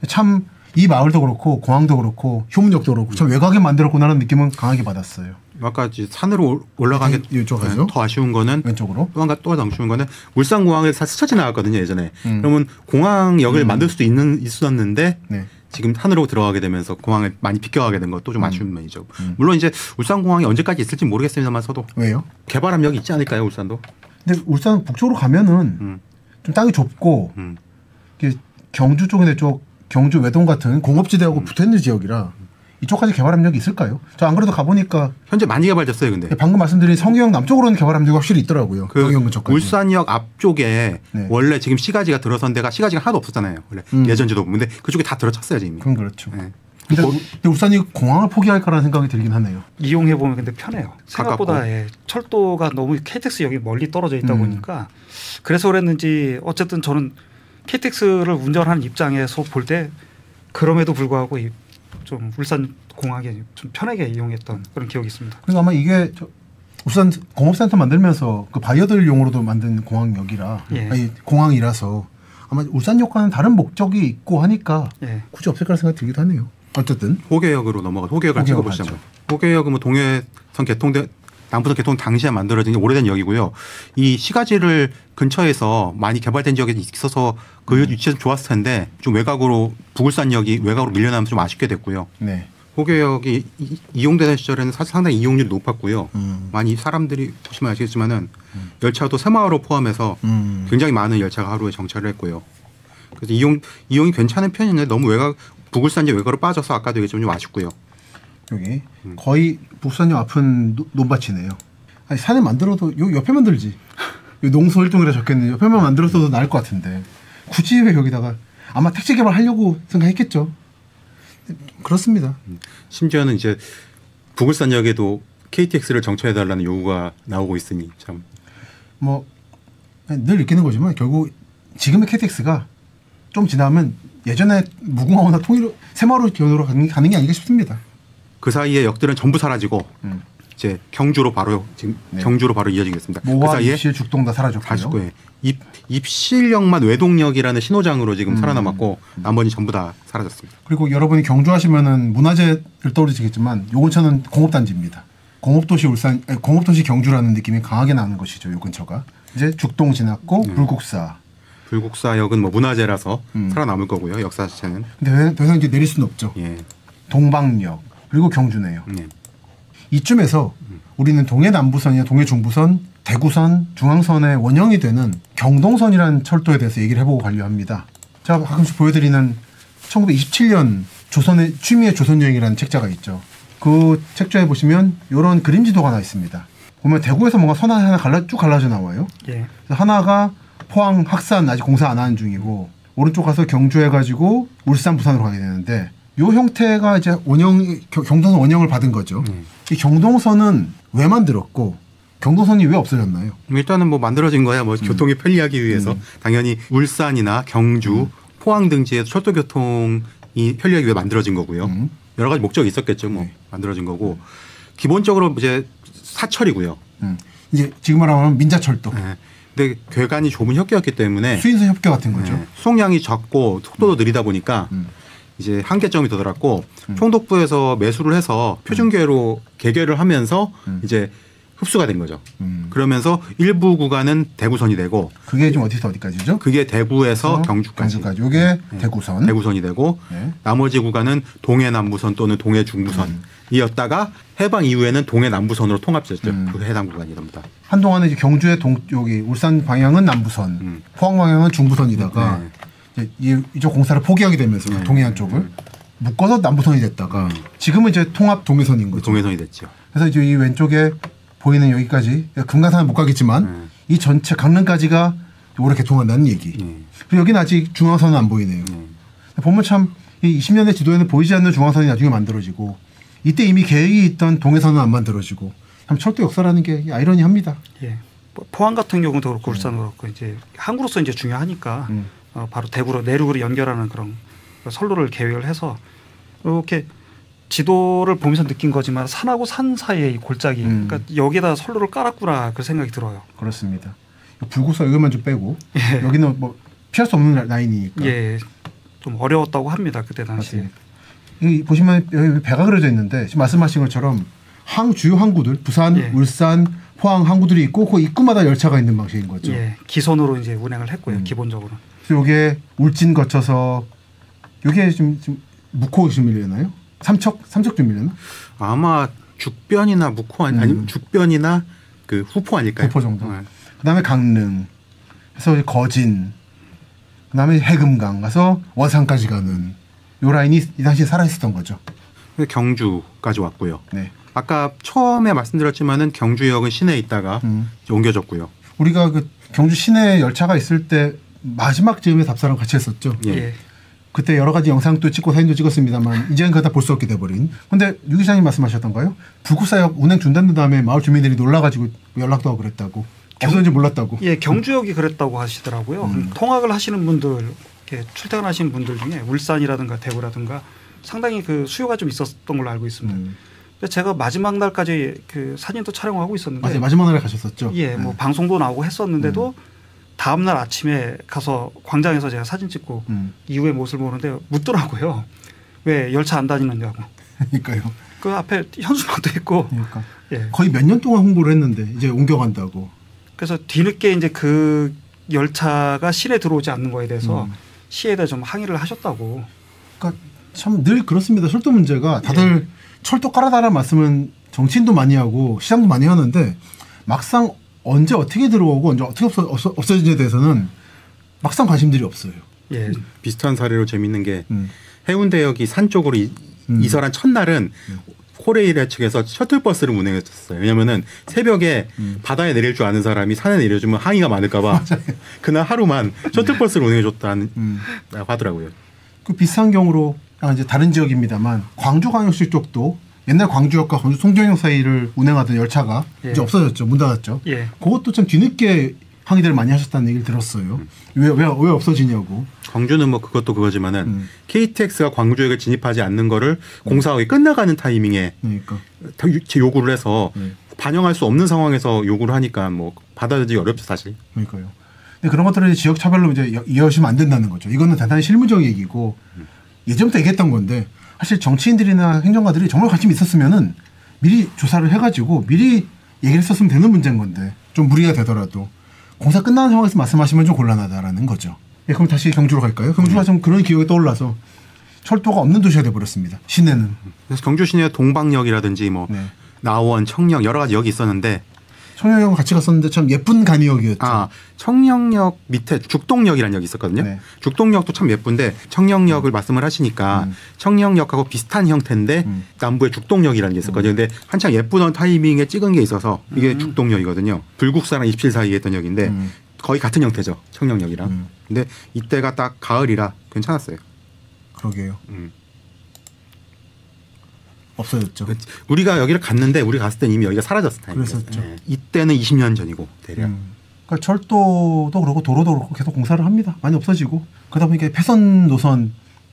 참 이 마을도 그렇고 공항도 그렇고 효문역도 그렇고 참 외곽에 만들었구나라는 느낌은 강하게 받았어요. 아까 산으로 올라간 게 더 아쉬운 거는 왼쪽으로 또 더 아쉬운 거는 울산공항에 스쳐 지나갔거든요 예전에. 그러면 공항역을 만들 수도 있었는데 지금 산으로 들어가게 되면서 공항을 많이 비껴가게 된 것도 좀 아쉬운 면이죠. 물론 이제 울산공항이 언제까지 있을지 모르겠습니다만서도 왜요? 개발 압력이 있지 않을까요 울산도? 근데 울산 북쪽으로 가면은 좀 땅이 좁고 경주 쪽이나 쪽 경주 외동 같은 공업지대하고 붙어있는 지역이라 이쪽까지 개발 압력이 있을까요? 저 안 그래도 가보니까 현재 많이 개발됐어요, 근데. 방금 말씀드린 성계역 남쪽으로는 개발 압력이 확실히 있더라고요. 그 울산역 앞쪽에 원래 지금 시가지가 들어선 데가 시가지가 하나도 없었잖아요. 원래 예전 지도 보면. 근데 그쪽에 다 들어찼어요, 지금. 그건 그렇죠. 네. 근데 울산이 공항을 포기할까라는 생각이 들긴 하네요. 이용해 보면 근데 편해요. 생각보다 철도가 너무 KTX역이 멀리 떨어져 있다 보니까 그래서 그랬는지 어쨌든 저는 KTX를 운전하는 입장에서 볼 때 그럼에도 불구하고 좀 울산 공항에 좀 편하게 이용했던 그런 기억이 있습니다. 그리고 아마 이게 울산 공업센터 만들면서 그 바이어들용으로도 만든 공항역이라 아니 공항이라서 아마 울산역과는 다른 목적이 있고 하니까 굳이 없을까 생각이 들기도 하네요. 어쨌든 호계역으로 호계역을 찍어보시죠. 호계역은 뭐 동해선 개통된 남부선 개통 당시에 만들어진 오래된 역이고요. 이 시가지를 근처에서 많이 개발된 지역에 있어서 그 위치가 좀 좋았을 텐데 좀 외곽으로 부울산역이 외곽으로 밀려나면서 좀 아쉽게 됐고요. 네. 호계역이 이용되는 시절에는 사실 상당히 이용률이 높았고요. 많이 사람들이 보시면 아시겠지만은 열차도 새마을호 포함해서 굉장히 많은 열차가 하루에 정차를 했고요. 그래서 이용이 괜찮은 편인데 너무 외곽 부울산역 외곽으로 빠져서 아까도 얘기했지만 좀 아쉽고요. 여기 거의 부산역 앞은 논밭이네요. 아니 산에 만들어도 요 옆에 만들지. 요 농소일동이라 적혀있는데 옆에만 만들었어도 나을 것 같은데 굳이 왜 여기다가 아마 택지 개발하려고 생각했겠죠. 그렇습니다. 심지어는 이제 부울산역에도 KTX를 정차해달라는 요구가 나오고 있으니 참. 뭐 늘 느끼는 거지만 결국 지금의 KTX가 좀 지나면 예전에 무궁화호나 통일호 새마을호 기원으로 가는 게 아닌가 싶습니다. 그 사이에 역들은 전부 사라지고 이제 경주로 바로 지금 경주로 바로 이어지겠습니다. 모와, 그 사이에 입실, 죽동 다 사라졌고요. 입실역만 외동역이라는 신호장으로 지금 살아남았고 나머지 전부 다 사라졌습니다. 그리고 여러분이 경주하시면은 문화재를 떠오르시겠지만 요 근처는 공업단지입니다. 공업도시 경주라는 느낌이 강하게 나는 것이죠. 요 근처가 이제 죽동 지났고 불국사역은 뭐 문화재라서 살아남을 거고요. 역사 자체는. 근데 더 이상 이제 내릴 수는 없죠. 동방역 그리고 경주네요. 이쯤에서 우리는 동해남부선이나 동해중부선, 대구선, 중앙선의 원형이 되는 경동선이라는 철도에 대해서 얘기를 해보고 가려 합니다. 제가 가끔씩 보여드리는 1927년 조선의 취미의 조선여행이라는 책자가 있죠. 그 책자에 보시면 이런 그림지도가 하나 있습니다. 보면 대구에서 뭔가 선 하나 쭉 갈라져 나와요. 하나가 포항, 학산 아직 공사 안 하는 중이고 오른쪽 가서 경주해가지고 울산, 부산으로 가게 되는데 이 형태가 이제 경동선 원형을 받은 거죠. 이 경동선은 왜 만들었고 경도선이 왜 없어졌나요? 일단은 뭐 만들어진 거야 뭐 교통이 편리하기 위해서 당연히 울산이나 경주, 포항 등지에서 철도 교통이 편리하기 위해 만들어진 거고요. 여러 가지 목적이 있었겠죠. 뭐 만들어진 거고 기본적으로 이제 사철이고요. 이제 지금 말하면 민자철도. 네. 근데 괴간이 좁은 협계였기 때문에 수인선 협계 같은 거죠. 네. 수송량이 적고 속도도 느리다 보니까 이제 한계점이 더더랐고 총독부에서 매수를 해서 표준계로 개개를 하면서 이제 흡수가 된 거죠. 그러면서 일부 구간은 대구선이 되고 그게 좀 어디서 어디까지죠? 그게 대구에서 경주까지. 이게 대구선. 대구선이 되고 나머지 구간은 동해남부선 또는 동해중부선이었다가 해방 이후에는 동해남부선으로 통합됐죠. 그 해당 구간이 됩니다. 한동안은 이제 경주의 여기 울산 방향은 남부선, 포항 방향은 중부선이다가 이쪽 공사를 포기하게 되면서 동해안 쪽을 묶어서 남부선이 됐다가 지금은 이제 통합 동해선인 거죠. 동해선이 됐죠. 그래서 이제 이 왼쪽에 보이는 여기까지 금강산은 못 가겠지만 이 전체 강릉까지가 올해 개통한다는 얘기. 그리고 여기는 아직 중앙선은 안 보이네요. 보면 참 이 20년대 지도에는 보이지 않는 중앙선이 나중에 만들어지고 이때 이미 계획이 있던 동해선은 안 만들어지고 참 철도 역사라는 게 아이러니합니다. 예. 포항 같은 경우도 그렇고 울산도 그렇고 이제 항구로서 이제 중요하니까 바로 대구로 내륙으로 연결하는 그런 선로를 계획을 해서 이렇게 지도를 보면서 느낀 거지만 산하고 산 사이에 이 골짜기 그러니까 여기에다 선로를 깔았구나 그 생각이 들어요. 그렇습니다. 불국사 여기만 좀 빼고 여기는 뭐 피할 수 없는 라인이니까. 예. 좀 어려웠다고 합니다. 그때 당시에. 여기 보시면 여기 배가 그려져 있는데 지금 말씀하신 것처럼 주요 항구들 부산, 울산, 포항 항구들이 있고 그 입구마다 열차가 있는 방식인 거죠. 예. 기선으로 이제 운행을 했고요. 기본적으로. 그래서 이게 울진 거쳐서 이게 지금 묵호 좀 밀려나요? 삼척 좀 밀려나? 아마 죽변이나 묵호 아니면 죽변이나 그 후포 아닐까요? 후포 정도. 그다음에 강릉. 그래서 거진. 그다음에 해금강 가서 원산까지 가는 요 라인이 이 당시에 살아있었던 거죠. 경주까지 왔고요. 네. 아까 처음에 말씀드렸지만은 경주역은 시내에 있다가 옮겨졌고요. 우리가 그 경주 시내 열차가 있을 때 마지막 즈음에 답사랑 같이 했었죠. 예. 그때 여러 가지 영상도 찍고 사진도 찍었습니다만 이제는 그거 다 볼 수 없게 돼버린. 근데 유 기자님 말씀하셨던가요? 불국사역 운행 중단된 다음에 마을 주민들이 놀라가지고 연락도 하고 그랬다고. 없었는지 몰랐다고. 예, 경주역이 그랬다고 하시더라고요. 통학을 하시는 분들, 이렇게 출퇴근하시는 분들 중에 울산이라든가 대구라든가 상당히 그 수요가 좀 있었던 걸로 알고 있습니다. 근데 제가 마지막 날까지 그 사진도 촬영하고 있었는데. 맞아요. 마지막 날에 가셨었죠. 예, 뭐 방송도 나오고 했었는데도 다음 날 아침에 가서 광장에서 제가 사진 찍고 이후의 모습을 보는데 묻더라고요. 왜 열차 안 다니느냐고. 그러니까요. 그 앞에 현수막도 있고. 그러니까. 예. 거의 몇 년 동안 홍보를 했는데 이제 옮겨간다고. 그래서 뒤늦게 이제 그 열차가 시내 들어오지 않는 거에 대해서 시에다 좀 항의를 하셨다고. 그러니까 참 늘 그렇습니다. 철도 문제가 다들 철도 깔아달라는 말씀은 정치인도 많이 하고 시장도 많이 하는데 막상 언제 어떻게 들어오고 언제 어떻게 없어지냐에 대해서는 막상 관심들이 없어요. 예. 비슷한 사례로 재밌는 게 해운대역이 산 쪽으로 이설한 첫날은 코레일 측에서 셔틀버스를 운행했었어요. 왜냐면은 새벽에 바다에 내릴 줄 아는 사람이 산에 내려주면 항의가 많을까 봐 그날 하루만 셔틀버스를 운행해줬다는 하더라고요. 그 비슷한 경우로 이제 다른 지역입니다만 광주광역시 쪽도 옛날 광주역과 광주 송정역 사이를 운행하던 열차가 이제 없어졌죠. 문 닫았죠. 그것도 참 뒤늦게 항의들을 많이 하셨다는 얘기를 들었어요. 왜 없어지냐고. 광주는 뭐 그것도 그거지만은 KTX가 광주역에 진입하지 않는 거를 공사하기 끝나가는 타이밍에 요구를 해서 반영할 수 없는 상황에서 요구를 하니까 뭐 받아들이기 어렵죠 사실. 그러니까요. 근데 그런 것들은 지역 차별로 이제 이어지면 안 된다는 거죠. 이거는 대단히 실무적 얘기고 예전부터 얘기했던 건데 사실 정치인들이나 행정가들이 정말 관심이 있었으면은 미리 조사를 해가지고 미리 얘기를 했었으면 되는 문제인 건데 좀 무리가 되더라도. 공사 끝나는 상황에서 말씀하시면 좀 곤란하다라는 거죠. 예, 그럼 다시 경주로 갈까요? 경주가 좀 그런 기억이 떠올라서 철도가 없는 도시가 돼버렸습니다. 시내는. 그래서 경주 시내에 동방역이라든지 뭐 나원, 청령 여러 가지 역이 있었는데 청량역은 같이 갔었는데 참 예쁜 간이역이었죠. 청량역 밑에 죽동역이라는 역이 있었거든요. 죽동역도 참 예쁜데 청량역을 말씀을 하시니까 청량역하고 비슷한 형태인데 남부에 죽동역이라는 게 있었거든요. 근데 한창 예쁘던 타이밍에 찍은 게 있어서 이게 죽동역이거든요. 불국사랑 입실 사이에 했던 역인데 거의 같은 형태죠. 청량역이랑. 근데 이때가 딱 가을이라 괜찮았어요. 그러게요. 없어졌죠. 우리가 여기를 갔는데 우리가 갔을 때는 이미 여기가 사라졌을 타입이에요. 그랬었죠. 네. 이때는 20년 전이고 대략. 그러니까 철도도 그렇고 도로도 그렇고 계속 공사를 합니다. 많이 없어지고 그러다 보니까 폐선 노선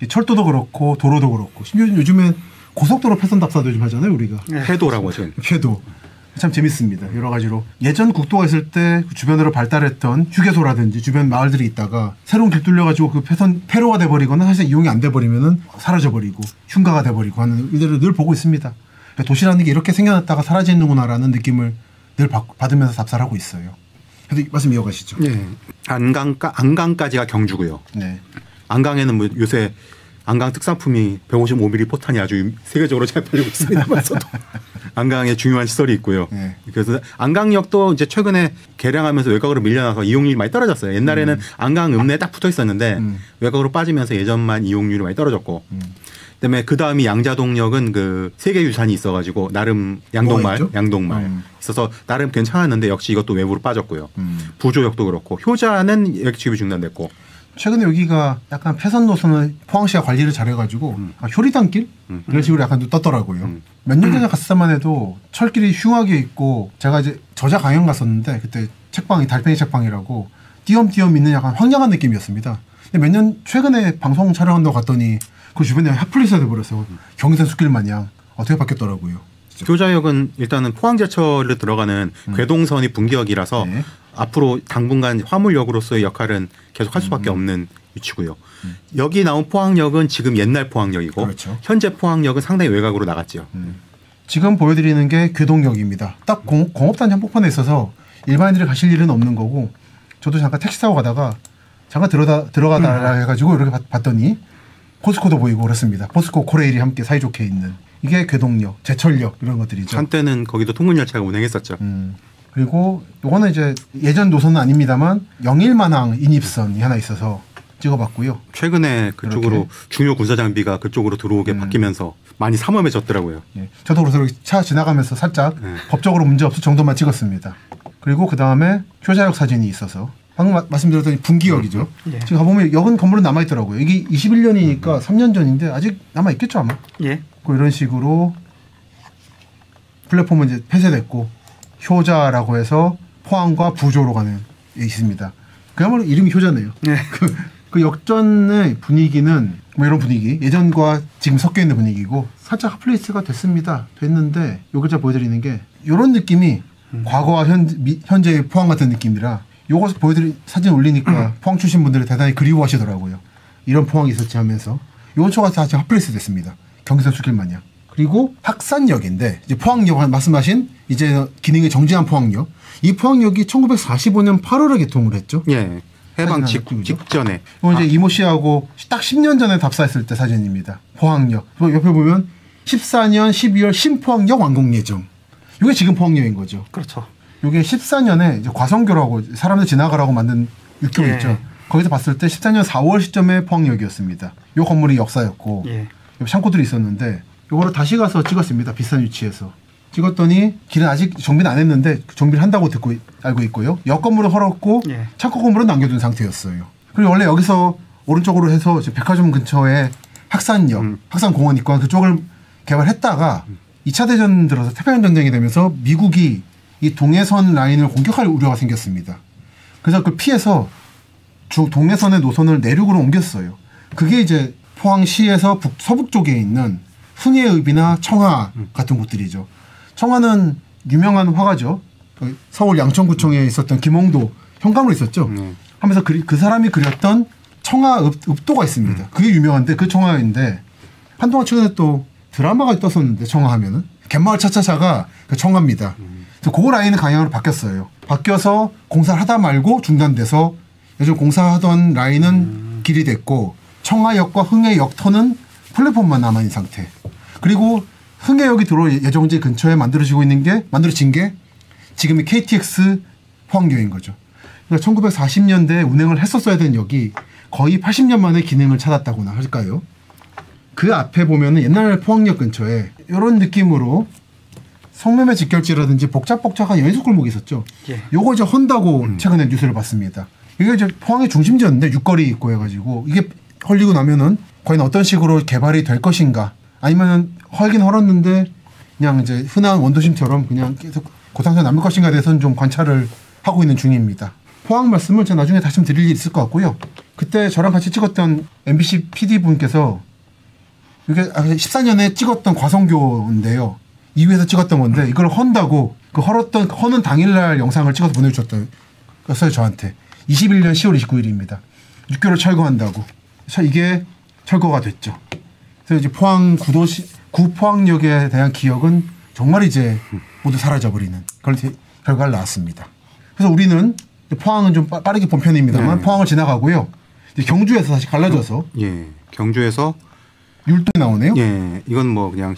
철도도 그렇고 도로도 그렇고 심지어 요즘엔 고속도로 폐선 답사도 좀 하잖아요. 우리가. 회도라고 하죠. 회도. 참 재밌습니다. 여러 가지로. 예전 국도가 있을 때 주변으로 발달했던 휴게소라든지 주변 마을들이 있다가 새로운 길 뚫려가지고 그 폐로가 돼버리거나 사실 이용이 안 돼버리면은 사라져버리고 흉가가 돼버리고 하는 일들을 늘 보고 있습니다. 그러니까 도시라는 게 이렇게 생겨났다가 사라지는구나라는 느낌을 늘 받으면서 답사를 하고 있어요. 그래서 말씀 이어가시죠. 네. 안강까지가 경주고요. 네. 안강에는 뭐 요새 안강 특산품이 155mm 포탄이 아주 세계적으로 잘 팔리고 있습니다만서도 안강에 중요한 시설이 있고요. 네. 그래서 안강역도 이제 최근에 개량하면서 외곽으로 밀려나서 이용률이 많이 떨어졌어요. 옛날에는 안강 읍내에 딱 붙어 있었는데 외곽으로 빠지면서 예전만 이용률이 많이 떨어졌고 그다음에 그 다음이 양자동역은 그 세계유산이 있어가지고 나름 양동말 있어서 나름 괜찮았는데 역시 이것도 외부로 빠졌고요. 부조역도 그렇고 효자는 이렇게 지급이 중단됐고 최근에 여기가 약간 폐선 노선을 포항시가 관리를 잘해가지고 효리단길 이런 식으로 약간 떴더라고요. 몇 년 전에 갔을 때만 해도 철길이 흉하게 있고 제가 이제 저자 강연 갔었는데 그때 책방이 달팽이 책방이라고 띄엄띄엄 있는 약간 황량한 느낌이었습니다. 근데 몇 년 최근에 방송 촬영한다고 갔더니 그 주변에 핫플레이스가 돼버려서 경의선 숲길 마냥 어떻게 바뀌었더라고요. 효자역은 일단은 포항제철로 들어가는 궤동선이 분기역이라서 네. 앞으로 당분간 화물역으로서의 역할은 계속 할 수밖에 없는 위치고요. 여기 나온 포항역은 지금 옛날 포항역이고 그렇죠. 현재 포항역은 상당히 외곽으로 나갔죠. 지금 보여드리는 게 괴동역입니다. 딱 공업단지 한복판에 있어서 일반인들이 가실 일은 없는 거고 저도 잠깐 택시 타고 가다가 잠깐 들어가다 해가지고 이렇게 봤더니 포스코도 보이고 그렇습니다. 포스코 코레일이 함께 사이좋게 있는 이게 괴동역, 제철역 이런 것들이죠. 한때는 거기도 통근열차가 운행했었죠. 그리고 요거는 이제 예전 노선은 아닙니다만 영일만항 인입선이 하나 있어서 찍어봤고요. 최근에 그쪽으로 이렇게. 중요 군사 장비가 그쪽으로 들어오게 바뀌면서 많이 삼엄해졌더라고요. 예. 저도 그래서 차 지나가면서 살짝 법적으로 문제 없을 정도만 찍었습니다. 그리고 그 다음에 효자역 사진이 있어서 방금 말씀드렸던 분기역이죠. 예. 지금 가보면 역은 건물은 남아있더라고요. 이게 21년이니까 3년 전인데 아직 남아있겠죠 아마. 예. 이런 식으로 플랫폼은 이제 폐쇄됐고 효자라고 해서 포항과 부조로 가는 게 있습니다. 그야말로 이름이 효자네요. 네. 그 역전의 분위기는 뭐 이런 분위기 예전과 지금 섞여 있는 분위기고 살짝 핫플레이스가 됐는데 요 글자 보여드리는 게 이런 느낌이 과거와 현재의 포항 같은 느낌이라 요거 사진 올리니까 포항 출신 분들이 대단히 그리워하시더라고요. 이런 포항이 있었지 하면서 요건 초가 다 지금 핫플레이스 됐습니다. 경기선 수길 마냥. 그리고 학산역인데 이제 포항역 말씀하신 이제 기능이 정지한 포항역. 이 포항역이 1945년 8월에 개통을 했죠. 예. 해방 직전에. 이건 이제 이모 씨하고 딱 10년 전에 답사했을 때 사진입니다. 포항역. 옆에 보면 14년 12월 신포항역 완공 예정. 이게 지금 포항역인 거죠. 그렇죠. 이게 14년에 이제 과성교라고 사람들 지나가라고 만든 육교 있죠. 거기서 봤을 때 14년 4월 시점에 포항역이었습니다. 이 건물이 역사였고 여기 창고들이 있었는데 이거를 다시 가서 찍었습니다. 비싼 위치에서. 찍었더니 길은 아직 정비는 안 했는데 정비를 한다고 알고 있고요. 역 건물을 헐었고 창고 건물은 남겨둔 상태였어요. 그리고 원래 여기서 오른쪽으로 해서 백화점 근처에 학산역, 학산공원 있고 그쪽을 개발했다가 2차 대전 들어서 태평양 전쟁이 되면서 미국이 이 동해선 라인을 공격할 우려가 생겼습니다. 그래서 그 피해서 동해선의 노선을 내륙으로 옮겼어요. 그게 이제 포항시에서 서북 쪽에 있는 흥해읍이나 청하 같은 곳들이죠. 청하는 유명한 화가죠. 서울 양천구청에 있었던 김홍도 현감으로 있었죠. 하면서 그 사람이 그렸던 청하읍도가 있습니다. 그게 유명한데 그 청하인데 한동안 최근에 또 드라마가 떴었는데 청하하면은 갯마을 차차차가 그 청하입니다. 그래서 그 라인의 방향으로 바뀌었어요. 바뀌어서 공사를 하다 말고 중단돼서 요즘 공사하던 라인은 길이 됐고 청하역과 흥해역 터는 플랫폼만 남아있는 상태. 그리고 흥해역이 들어올 예정지 근처에 만들어진 게 지금의 KTX 포항역인 거죠. 그러니까 1940년대에 운행을 했었어야 된 역이 거의 80년 만에 기능을 찾았다고나 할까요? 그 앞에 보면은 옛날 포항역 근처에 이런 느낌으로 성매매 직결지라든지 복잡한 연속 골목이 있었죠. 요거 이제 헌다고 최근에 뉴스를 봤습니다. 이게 이제 포항의 중심지였는데 육거리 있고 해가지고 이게 헐리고 나면은 과연 어떤 식으로 개발이 될 것인가 아니면 헐긴 헐었는데 그냥 이제 흔한 원도심처럼 그냥 계속 고상태 남을 것인가에 대해서는 좀 관찰을 하고 있는 중입니다. 포항 말씀을 제가 나중에 다시 드릴 일이 있을 것 같고요. 그때 저랑 같이 찍었던 MBC PD분께서 이게 14년에 찍었던 과성교인데요. 2위에서 찍었던 건데 이걸 헌다고 그 허는 당일날 영상을 찍어서 보내주셨어요. 저한테. 21년 10월 29일입니다. 6개월 철거한다고. 이게 철거가 됐죠. 그래서 이제 포항 구포항역에 대한 기억은 정말 이제 모두 사라져버리는 그런 결과를 낳았습니다. 그래서 우리는 포항은 좀 빠르게 본 편입니다만 포항을 지나가고요. 이제 경주에서 다시 갈라져서 경주에서 율동이 나오네요. 이건 뭐 그냥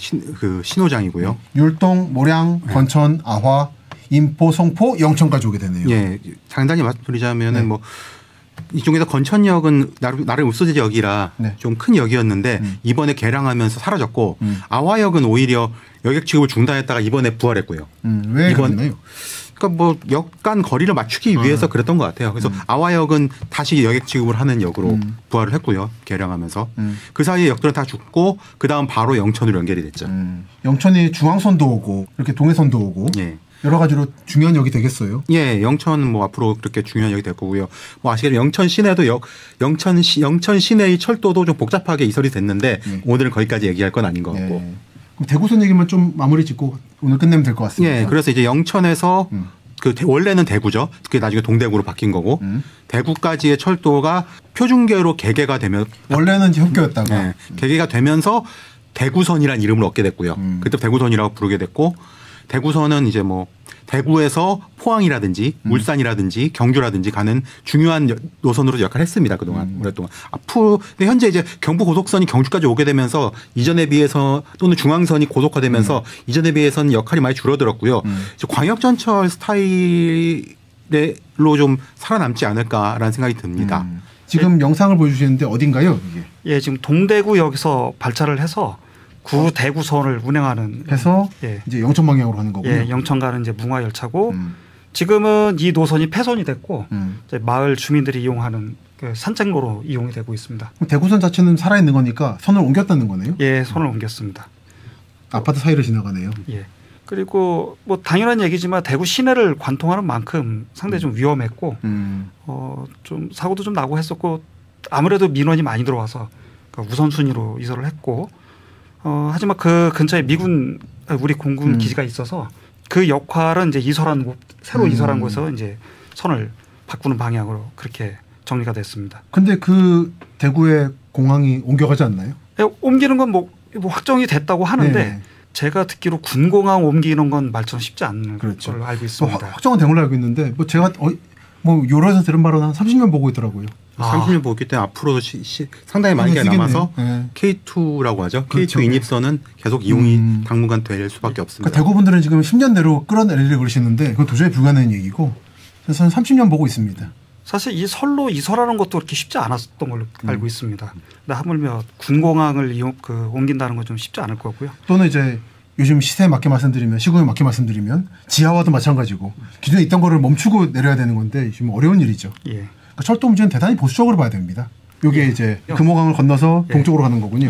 신호장이고요. 율동, 모량, 건천, 아화, 인포, 송포, 영천까지 오게 되네요. 간단히 말씀드리자면은 뭐 이쪽에서 건천역은 나름 읍소지역이라 좀 큰 역이었는데 이번에 개량하면서 사라졌고 아화역은 오히려 여객 취급을 중단했다가 이번에 부활했고요. 왜 그러나요? 그러니까 뭐 역 간 거리를 맞추기 위해서 그랬던 것 같아요. 그래서 아화역은 다시 여객 취급을 하는 역으로 부활을 했고요. 개량하면서 그 사이에 역들은 다 죽고 그 다음 바로 영천으로 연결이 됐죠. 영천이 중앙선도 오고 이렇게 동해선도 오고 여러 가지로 중요한 역이 되겠어요. 영천은 뭐 앞으로 그렇게 중요한 역이 될 거고요. 뭐 아시겠지만 영천 시내도 영천 시내의 철도도 좀 복잡하게 이설이 됐는데 오늘은 거기까지 얘기할 건 아닌 것 같고. 그럼 대구선 얘기만 좀 마무리 짓고 오늘 끝내면 될 것 같습니다. 그래서 이제 영천에서 원래는 대구죠. 그게 나중에 동대구로 바뀐 거고 대구까지의 철도가 표준계로 개개가 되면 원래는 협교였다가 개개가 되면서 대구선이라는 이름을 얻게 됐고요. 그때 대구선이라고 부르게 됐고 대구선은 이제 뭐 대구에서 포항이라든지 울산이라든지 경주라든지 가는 중요한 노선으로 역할을 했습니다. 그동안 오랫동안. 앞으로 현재 이제 경부 고속선이 경주까지 오게 되면서 이전에 비해서 또는 중앙선이 고속화되면서 이전에 비해서는 역할이 많이 줄어들었고요. 이제 광역전철 스타일로 좀 살아남지 않을까라는 생각이 듭니다. 지금 영상을 보여주시는데 어딘가요? 이게? 지금 동대구역에서 발차를 해서 구 대구선을 운행하는 해서 이제 영천 방향으로 가는 거고요. 영천 가는 이제 문화 열차고 지금은 이 노선이 폐선이 됐고 이제 마을 주민들이 이용하는 그 산책로로 이용이 되고 있습니다. 대구선 자체는 살아 있는 거니까 선을 옮겼다는 거네요. 선을 옮겼습니다. 아파트 사이를 지나가네요. 그리고 뭐 당연한 얘기지만 대구 시내를 관통하는 만큼 상당히 좀 위험했고 좀 사고도 좀 나고 했었고 아무래도 민원이 많이 들어와서 우선순위로 이설을 했고. 하지만 그 근처에 우리 공군 기지가 있어서 그 역할은 이제 새로 이설한 곳에서 이제 선을 바꾸는 방향으로 그렇게 정리가 됐습니다. 근데 그 대구의 공항이 옮겨가지 않나요? 옮기는 건 뭐 확정이 됐다고 하는데 제가 듣기로 군공항 옮기는 건 말처럼 쉽지 않은 걸로 알고 있습니다. 확정은 된 걸로 알고 있는데 뭐 제가 요로에서 들은 바로는 한 30년 보고 있더라고요. 30년 보기 때문에 앞으로도 상당히 많이 남아서 K2라고 하죠. K2 인입선은 계속 이용이 당분간 될 수밖에 없습니다. 그러니까 대구분들은 지금 10년대로 끌어내리려고 그러시는데 그건 도저히 불가능한 얘기고 그래서 저는 30년 보고 있습니다. 사실 이 선로 이설하는 것도 그렇게 쉽지 않았던 걸로 알고 있습니다. 근데 하물며 군공항을 옮긴다는 건 좀 쉽지 않을 거고요. 또는 이제 요즘 시세에 맞게 말씀드리면 시국에 맞게 말씀드리면 지하화도 마찬가지고 기존에 있던 거를 멈추고 내려야 되는 건데 지금 어려운 일이죠. 그러니까 철도 문제는 대단히 보수적으로 봐야 됩니다. 이게 이제 금호강을 건너서 동쪽으로 가는 거군요.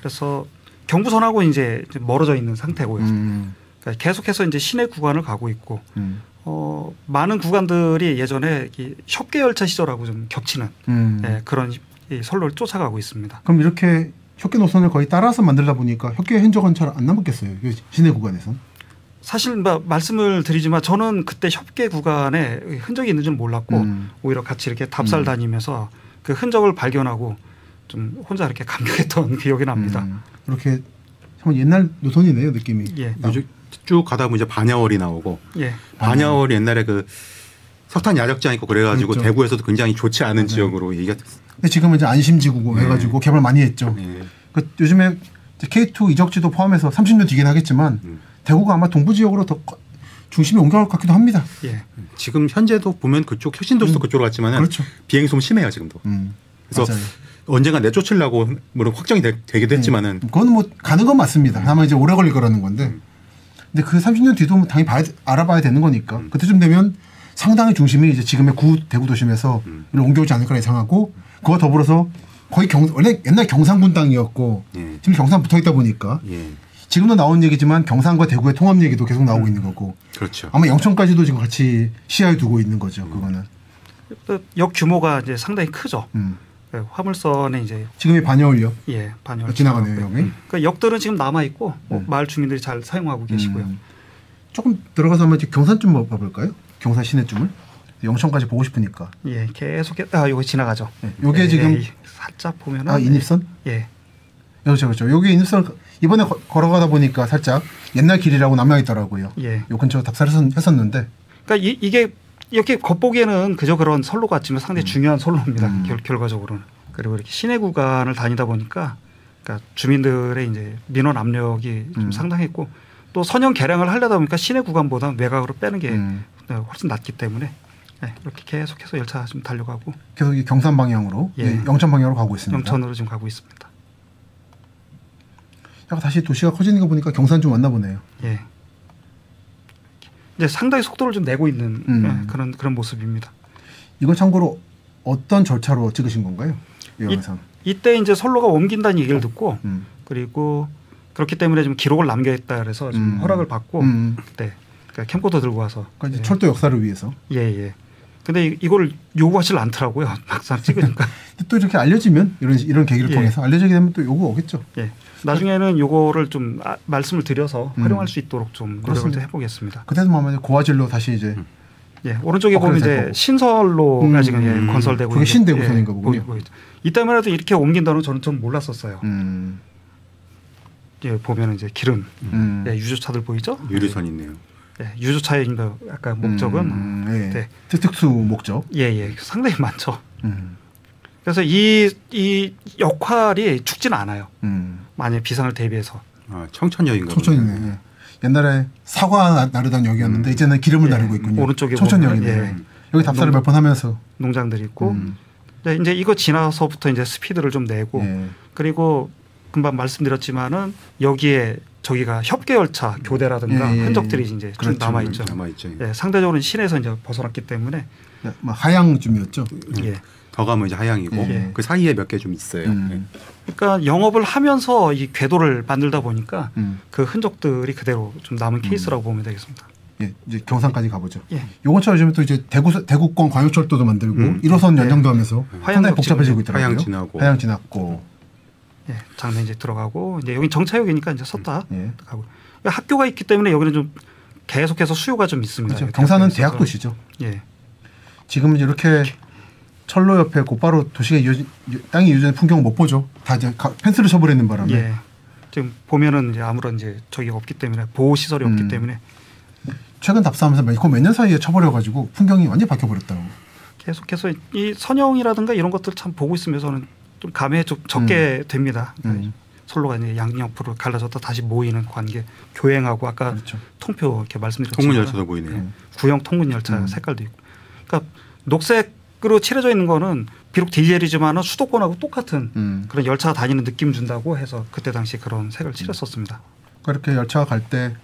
그래서 경부선하고 이제 멀어져 있는 상태고요. 그러니까 계속해서 이제 시내 구간을 가고 있고 많은 구간들이 예전에 협계 열차 시절하고 좀 겹치는 그런 선로를 쫓아가고 있습니다. 그럼 이렇게 협계 노선을 거의 따라서 만들다 보니까 협계 흔적은 잘 안 남았겠어요. 시내 구간에서. 사실 말씀을 드리지만 저는 그때 협계 구간에 흔적이 있는 줄 몰랐고 오히려 같이 이렇게 답사를 다니면서 그 흔적을 발견하고 좀 혼자 이렇게 감격했던 기억이 납니다. 이렇게 정말 옛날 노선이네요, 느낌이. 쭉 가다 보면 이제 반야월이 나오고 반야월이 옛날에 그 석탄 야적장 있고 그래가지고 대구에서도 굉장히 좋지 않은 지역으로 얘기가 됐습니다. 근데 지금은 이제 안심지구고 해가지고 개발 많이 했죠. 요즘에 K2 이적지도 포함해서 30년 뒤긴 하겠지만 대구가 아마 동부 지역으로 더 중심이 옮겨갈 것 같기도 합니다. 지금 현재도 보면 그쪽 혁신도시도 그쪽으로 갔지만 비행소음 심해요 지금도. 그래서 맞아요. 언젠가 내쫓으려고 물론 확정이 되기도 했지만은 그거는 뭐 가는 건 맞습니다. 다만 이제 오래 걸릴 거라는 건데. 근데 그 30년 뒤도 당연히 알아봐야 되는 거니까 그때쯤 되면 상당히 중심이 이제 지금의 대구 도심에서 옮겨오지 않을까 예상하고 그와 더불어서 거의 원래 옛날 경상군 땅이었고 예. 지금 경상 붙어 있다 보니까 예. 지금도 나온 얘기지만 경상과 대구의 통합 얘기도 계속 나오고 있는 거고. 그렇죠. 아마 영천까지도 지금 같이 시야에 두고 있는 거죠. 그거는. 역 규모가 이제 상당히 크죠. 화물선에 이제 지금이 반여울역. 예, 반여울 지나가네요, 여기. 그러니까 역들은 지금 남아 있고 마을 주민들이 잘 사용하고 계시고요. 조금 들어가서 한번 경산 좀 봐볼까요? 경산 시내쯤을. 영천까지 보고 싶으니까. 예, 계속 여기 지나가죠. 요게 지금 살짝 보면은 인입선? 예. 그렇죠. 여기 인입선 이번에 걸어가다 보니까 살짝 옛날 길이라고 남아있더라고요. 예. 요 근처 답사를 했었는데. 그러니까 이게 이렇게 겉보기에는 그저 그런 선로 같지만 상당히 중요한 선로입니다. 결과적으로는. 그리고 이렇게 시내 구간을 다니다 보니까 그러니까 주민들의 이제 민원 압력이 좀 상당했고 또 선형 개량을 하려다 보니까 시내 구간보다 외곽으로 빼는 게 훨씬 낫기 때문에 네, 이렇게 계속해서 열차 좀 달려가고 계속 이 경산 방향으로 영천 방향으로 가고 있습니다. 영천으로 지금 가고 있습니다. 약간 다시 도시가 커지는 거 보니까 경산 좀 왔나 보네요. 예. 이제 상당히 속도를 좀 내고 있는 그런 모습입니다. 이건 참고로 어떤 절차로 찍으신 건가요? 이 영상. 이때 이제 선로가 옮긴다는 얘기를 듣고 그리고 그렇기 때문에 좀 기록을 남겨야겠다 그래서 좀 허락을 받고 그때 그러니까 캠코더 들고 와서 그러니까 이제 철도 역사를 위해서. 예. 근데 이걸 요구하질 않더라고요. 막상 찍으니까. 또 이렇게 알려지면 이런 계기를 통해서 알려지게 되면 또 요구 오겠죠. 예. 나중에는 요거를 좀 말씀을 드려서 활용할 수 있도록 좀 노력을 좀 해보겠습니다. 그때도 아마 고화질로 다시 이제 예, 오른쪽에 보면 이제 신설로가 지금 건설되고 그게 신대구선인가 보군요. 이때만 해도 이렇게 옮긴다는 저는 좀 몰랐었어요. 예, 보면 이제 기름, 예, 유조차들 보이죠? 유류선 있네요. 예, 유조차의 아까 목적은 네. 특수 목적. 예, 상당히 많죠. 그래서 이 역할이 죽지는 않아요. 만약 비상을 대비해서. 청천역인가 보네요. 청천이네. 옛날에 사과 나르던 역이었는데 이제는 기름을 나르고 있군요. 오른쪽에 청천역이네. 여기 답사를 몇 번 하면서 농장들이 있고 이제 이거 지나서부터 이제 스피드를 좀 내고 그리고 금방 말씀드렸지만은 여기에 저기가 협계 열차 교대라든가 흔적들이 이제 좀 남아 있죠. 예, 상대적으로 시내에서 이제 벗어났기 때문에 하향쯤이었죠. 예. 더 가면 이제 하향이고 그 사이에 몇 개 좀 있어요. 그러니까 영업을 하면서 이 궤도를 만들다 보니까 그 흔적들이 그대로 좀 남은 케이스라고 보면 되겠습니다. 예, 이제 경산까지 가보죠. 요건처럼 요즘에 또 이제 대구권 광역철도도 만들고 1호선 연장도 하면서 상당히 복잡해지고 있더라고요. 하양 지났고. 예, 장면 이제 들어가고 이제 여기 정차역이니까 이제 섰다 가고 학교가 있기 때문에 여기는 좀 계속해서 수요가 좀 있습니다. 그렇죠. 경산은 대학 도시죠. 예. 지금 이렇게 철로 옆에 곧바로 도시가 땅이 이어지는 풍경을 못 보죠. 다 이제 펜스를 쳐버리는 바람에. 예. 지금 보면은 이제 아무런 이제 저기가 없기 때문에 보호 시설이 없기 때문에 최근 답사하면서 몇 년 사이에 쳐버려가지고 풍경이 완전히 바뀌어버렸다고. 계속해서 이 선형이라든가 이런 것들 참 보고 있으면 저는 좀 감회에 좀 적게 됩니다. 그러니까 선로가 이제 양옆으로 갈라졌다 다시 모이는 관계, 교행하고 아까 통표 이렇게 말씀드렸지만 통근 열차도 보이네요. 구형 통근 열차 색깔도 있고, 그러니까 녹색으로 칠해져 있는 거는 비록 디젤이지만은 수도권하고 똑같은 그런 열차가 다니는 느낌 준다고 해서 그때 당시 그런 색을 칠했었습니다. 그렇게 열차가 갈 때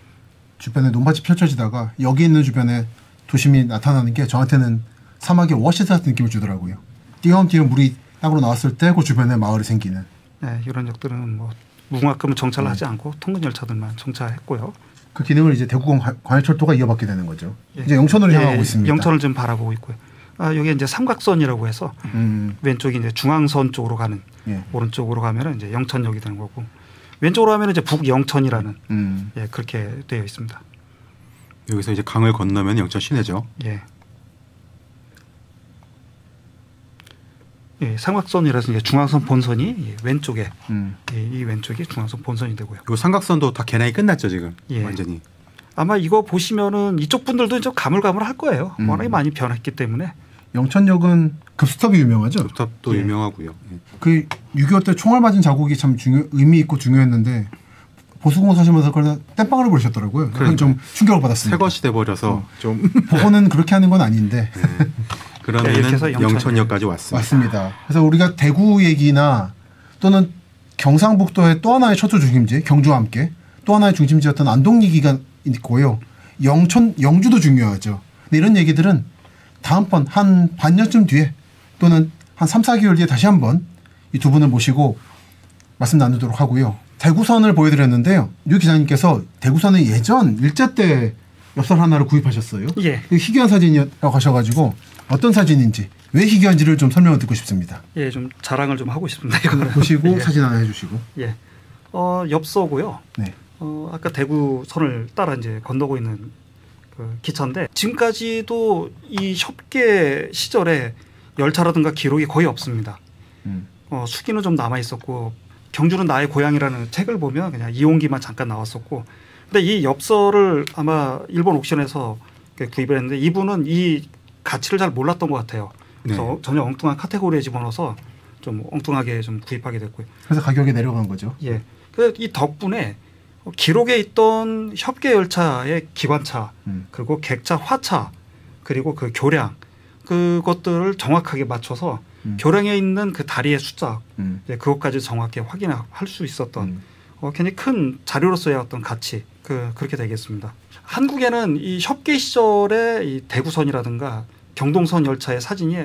주변에 논밭이 펼쳐지다가 여기 있는 주변에 도심이 나타나는 게 저한테는 사막의 오아시스 같은 느낌을 주더라고요. 띄엄띄엄 물이 땅으로 나왔을 때 그 주변에 마을이 생기는. 네, 이런 역들은 뭐 무궁화금은 정차를 하지 않고 통근 열차들만 정차했고요. 그 기능을 이제 대구권 광역철도가 이어받게 되는 거죠. 이제 영천으로 향하고 있습니다. 영천을 좀 바라보고 있고요. 여기 이제 삼각선이라고 해서 왼쪽이 이제 중앙선 쪽으로 가는 오른쪽으로 가면은 이제 영천역이 되는 거고 왼쪽으로 가면은 이제 북영천이라는 그렇게 되어 있습니다. 여기서 이제 강을 건너면 영천 시내죠. 예. 예, 삼각선이라서 이제 중앙선 본선이 왼쪽에 이 왼쪽이 중앙선 본선이 되고요. 이 삼각선도 다 개량이 끝났죠 지금 예. 완전히. 아마 이거 보시면은 이쪽 분들도 좀 가물가물할 거예요. 워낙에 많이 변했기 때문에. 영천역은 급스톱이 유명하죠. 급스톱도 유명하고요. 그 6.25 때 총알 맞은 자국이 참 의미 있고 중요했는데 보수공 사시면서 그러다 땜빵을 부르셨더라고요. 그건 좀 충격을 받았습니다. 새것이 돼버려서 좀 보고는 그렇게 하는 건 아닌데. 그러면은 영천역까지 왔습니다. 그래서 우리가 대구 얘기나 또는 경상북도의 또 하나의 철도 중심지 경주와 함께 또 하나의 중심지였던 안동 얘기가 있고요. 영주도 중요하죠. 근데 이런 얘기들은 다음번 한 반년쯤 뒤에 또는 한 3, 4개월 뒤에 다시 한번 이 두 분을 모시고 말씀 나누도록 하고요. 대구선을 보여드렸는데요. 유 기자님께서 대구선의 예전 일제 때 엽서 하나를 구입하셨어요. 예. 희귀한 사진이라고 하셔가지고 어떤 사진인지 왜 희귀한지를 좀 설명을 듣고 싶습니다. 예, 좀 자랑을 좀 하고 싶습니다. 이거는. 보시고 예. 사진 하나 해주시고. 예. 엽서고요. 네. 아까 대구선을 따라 이제 건너고 있는 그 기차인데 지금까지도 이 협계 시절에 열차라든가 기록이 거의 없습니다. 수기는 좀 남아 있었고 경주는 나의 고향이라는 책을 보면 그냥 이용기만 잠깐 나왔었고, 근데 이 엽서를 아마 일본 옥션에서 구입을 했는데 이분은 이 가치를 잘 몰랐던 것 같아요. 그래서 네. 전혀 엉뚱한 카테고리에 집어넣어서 좀 엉뚱하게 좀 구입하게 됐고요. 그래서 가격이 내려간 거죠. 예. 그래서 이 덕분에 기록에 있던 협계 열차의 기관차, 그리고 객차, 화차, 그리고 그 교량 그것들을 정확하게 맞춰서 교량에 있는 그 다리의 숫자, 그것까지 정확히 확인할 수 있었던 굉장히 큰 자료로서의 어떤 가치, 그렇게 되겠습니다. 한국에는 이 협계 시절에 이 대구선이라든가 경동선 열차의 사진이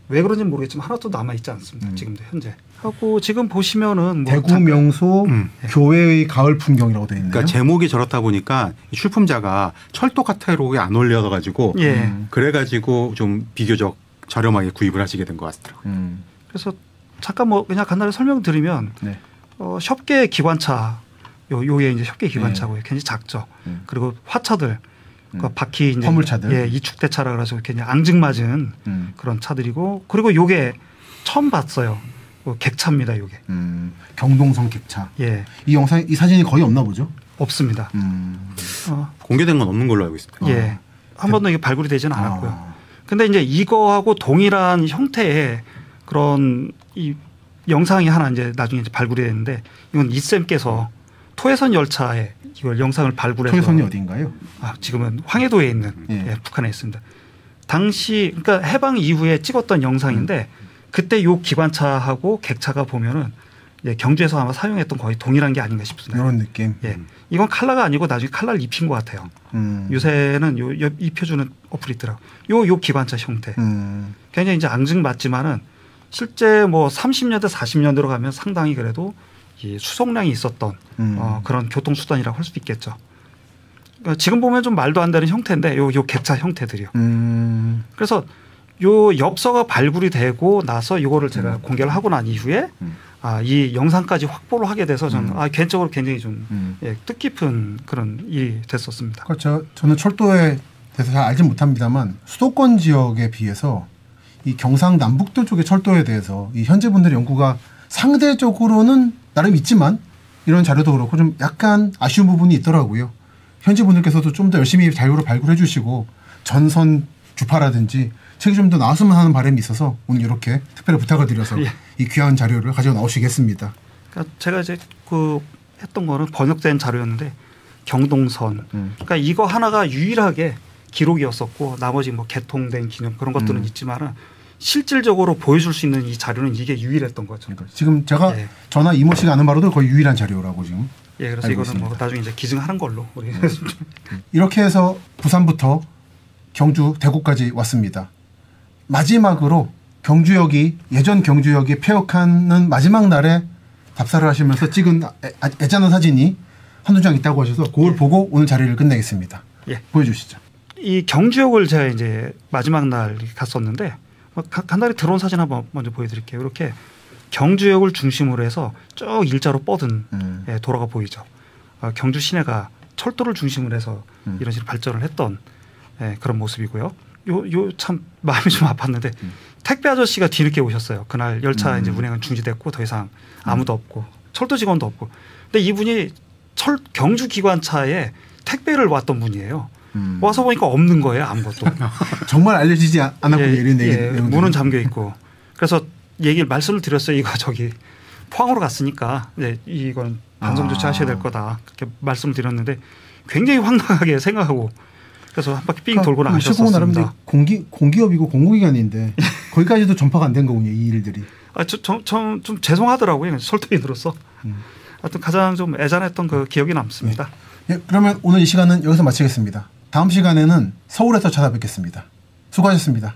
왜 그런지 모르겠지만 하나도 남아 있지 않습니다. 지금도 현재. 하고 지금 보시면은 뭐 대구 명소 교외의 가을 풍경이라고 되어 있네요. 그러니까 제목이 저렇다 보니까 출품자가 철도 카탈로그에 안 올려서 가지고 예. 그래가지고 좀 비교적 저렴하게 구입을 하시게 된 것 같더라고요. 그래서 잠깐 뭐 그냥 간단히 설명드리면 네. 협계 기관차 요게 이제 협계 기관차고요. 굉장히 작죠. 그리고 화차들, 그 바퀴 이제 화물차들, 예, 이축대차라 그래서 굉장히 앙증맞은 그런 차들이고, 그리고 요게 처음 봤어요. 객차입니다. 요게. 경동선 객차. 예. 이 영상 이 사진이 거의 없나 보죠? 없습니다. 공개된 건 없는 걸로 알고 있습니다. 예. 한 번도 이게 발굴이 되지는 않았고요. 근데 이제 이거하고 동일한 형태의 그런 이 영상이 하나 이제 나중에 이제 발굴이 됐는데, 이건 이쌤께서 토해선 열차에 이걸 영상을 발굴해서. 토해선이 어디인가요? 지금은 황해도에 있는 예, 북한에 있습니다. 당시 그러니까 해방 이후에 찍었던 영상인데 그때 요 기관차하고 객차가 보면은 예, 경주에서 아마 사용했던 거의 동일한 게 아닌가 싶습니다. 이런 느낌. 예, 이건 칼라가 아니고 나중에 칼라를 입힌 것 같아요. 요새는 요 입혀주는 어플이 있더라고요. 요 기관차 형태. 굉장히 이제 앙증맞지만은 실제 뭐 30년대 40년대로 가면 상당히 그래도 이 수송량이 있었던 그런 교통수단이라고 할 수도 있겠죠. 그러니까 지금 보면 좀 말도 안 되는 형태인데 요 객차 형태들이요. 그래서 요 엽서가 발굴이 되고 나서 이거를 제가 공개를 하고 난 이후에 이 영상까지 확보를 하게 돼서 저는 개인적으로 굉장히 좀 예, 뜻깊은 그런 일이 됐었습니다. 그렇죠. 저는 철도에 대해서 잘 알지 못합니다만 수도권 지역에 비해서 이 경상남북도 쪽의 철도에 대해서 이 현재 분들의 연구가 상대적으로는 나름 있지만 이런 자료도 그렇고 좀 약간 아쉬운 부분이 있더라고요. 현지 분들께서도 좀 더 열심히 자료를 발굴해 주시고 전선 주파라든지 책이 좀 더 나왔으면 하는 바람이 있어서 오늘 이렇게 특별히 부탁을 드려서 예. 이 귀한 자료를 가지고 나오시겠습니다. 그러니까 제가 이제 했던 거는 번역된 자료였는데 경동선. 그러니까 이거 하나가 유일하게 기록이었었고 나머지 뭐 개통된 기념 그런 것들은 있지만은 실질적으로 보여줄 수 있는 이 자료는 이게 유일했던 거죠. 그러니까 지금 제가 예. 저나 이모 씨가 아는 바로도 거의 유일한 자료라고 지금. 예, 그래서 알고 이거는 있습니다. 뭐 나중에 이제 기증하는 걸로 우리 이렇게 해서 부산부터 경주, 대구까지 왔습니다. 마지막으로 경주역이 예전 경주역이 폐역하는 마지막 날에 답사를 하시면서 찍은 애잔한 사진이 한두 장 있다고 하셔서 그걸 보고 오늘 자리를 끝내겠습니다. 예. 보여주시죠. 이 경주역을 제가 이제 마지막 날 갔었는데 간단히 들어온 사진 한번 먼저 보여드릴게요. 이렇게 경주역을 중심으로 해서 쭉 일자로 뻗은 예, 도로가 보이죠. 경주 시내가 철도를 중심으로 해서 이런 식으로 발전을 했던 예, 그런 모습이고요. 요 참 마음이 좀 아팠는데 택배 아저씨가 뒤늦게 오셨어요. 그날 열차 이제 운행은 중지됐고 더 이상 아무도 없고 철도 직원도 없고. 근데 이분이 경주 기관차에 택배를 왔던 분이에요. 와서 보니까 없는 거예요. 아무것도. 정말 알려지지 않았군요. 예, 이런 얘기. 예, 문은 잠겨 있고. 그래서 말씀을 드렸어요. 이거 저기 포항으로 갔으니까 이건 반송 조치하셔야 될 거다. 그렇게 말씀을 드렸는데 굉장히 황당하게 생각하고 그래서 한 바퀴 삥 돌고 나가셨습니다. 공기업이고 공공기관인데 거기까지도 전파가 안 된 거군요. 이 일들이. 좀 죄송하더라고요. 철도인으로서. 하여튼 가장 좀 애잔했던 그 기억이 남습니다. 예, 그러면 오늘 이 시간은 여기서 마치겠습니다. 다음 시간에는 서울에서 찾아뵙겠습니다. 수고하셨습니다.